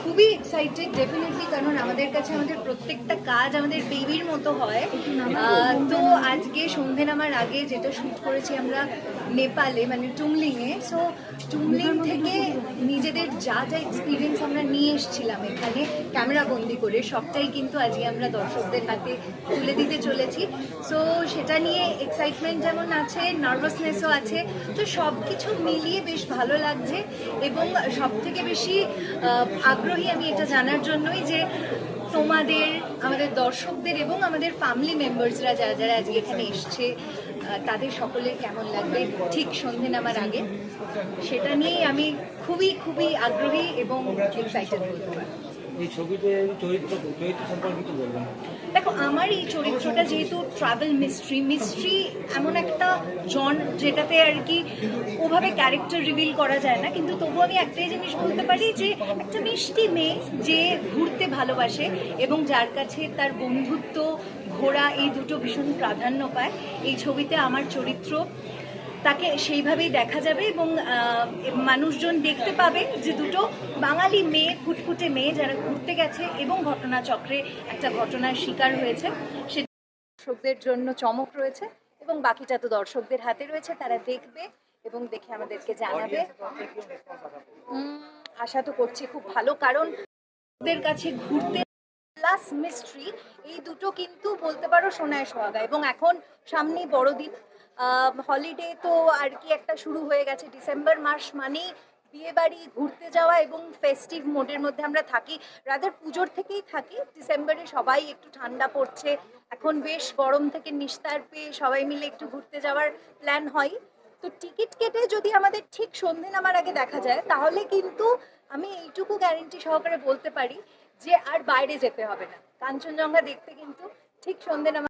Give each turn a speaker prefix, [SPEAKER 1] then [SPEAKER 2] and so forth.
[SPEAKER 1] খুবই excited definitely, কারণ আমাদের কাছে আমাদের প্রত্যেকটা কাজ আমাদের বেবির মতো হয়। তো আজকে সন্ধে নামার আগে যেটা শ্যুট করেছি আমরা নেপালে, মানে টুমলিংয়ে। সো টুমলিং থেকে নিজেদের যা যা এক্সপিরিয়েন্স আমরা নিয়ে এসেছিলাম এখানে ক্যামেরা বন্দি করে, সবটাই কিন্তু আজকে আমরা দর্শকদের হাতে তুলে দিতে চলেছি। সো সেটা নিয়ে এক্সাইটমেন্ট যেমন আছে, নার্ভাসনেসও আছে। তো সব কিছু মিলিয়ে বেশ ভালো লাগছে, এবং সব থেকে বেশি আগ্রহী আমি এটা জানার জন্যই যে তোমাদের, আমাদের দর্শকদের এবং আমাদের ফ্যামিলি মেম্বার্সরা যারা যারা আজকে এখানে এসছে তাদের সকলের কেমন লাগবে ঠিক সন্ধে নামার আগে, সেটা নিয়েই আমি খুবই খুবই আগ্রহী এবং এক্সাইটেড বলতে পারি।
[SPEAKER 2] এই ছবিতে চরিত্র সম্পর্কে কিছু বলবেন?
[SPEAKER 1] দেখো, আমার এই চরিত্রটা যেহেতু ট্রাভেল মিস্ট্রি এমন একটা জন যেটাতে আর কি ওভাবে ক্যারেক্টার রিভিল করা যায় না, কিন্তু তবু আমি একটাই জিনিস বলতে পারি যে একটা মিষ্টি মেয়ে যে ঘুরতে ভালোবাসে এবং যার কাছে তার বন্ধুত্ব, ঘোরা এই দুটো ভীষণ প্রাধান্য পায়। এই ছবিতে আমার চরিত্র তাকে সেইভাবেই দেখা যাবে, এবং মানুষজন দেখতে পাবে যে দুটো বাঙালি মেয়ে, ফুটফুটে মেয়ে যারা ঘুরতে গেছে এবং ঘটনাচক্রে একটা ঘটনার শিকার হয়েছে। সে দর্শকদের জন্য চমক রয়েছে, এবং বাকিটা তো দর্শকদের হাতে রয়েছে, তারা দেখবে এবং দেখে আমাদেরকে জানাবে। আশা তো করছি খুব ভালো, কারণ ওদের কাছে ঘুরতে প্লাস মিস্ট্রি এই দুটো কিন্তু বলতে পারো সোনায় সোহাগা। এবং এখন সামনেই বড়দিন, হলিডে তো আর কি একটা শুরু হয়ে গেছে। ডিসেম্বর মাস মানেই বিয়ে বাড়ি, ঘুরতে যাওয়া এবং ফেস্টিভ মোডের মধ্যে আমরা থাকি। রাদার পুজোর থেকেই থাকি। ডিসেম্বরে সবাই একটু ঠান্ডা পড়ছে, এখন বেশ গরম থেকে নিস্তার পেয়ে সবাই মিলে একটু ঘুরতে যাওয়ার প্ল্যান হয়। তো টিকিট কেটে যদি আমাদের ঠিক সন্ধে নামার আগে দেখা যায়, তাহলে কিন্তু আমি এইটুকু গ্যারেন্টি সহকারে বলতে পারি যে আর বাইরে যেতে হবে না। কাঞ্চনজঙ্ঘা দেখতে কিন্তু ঠিক সন্ধে নামা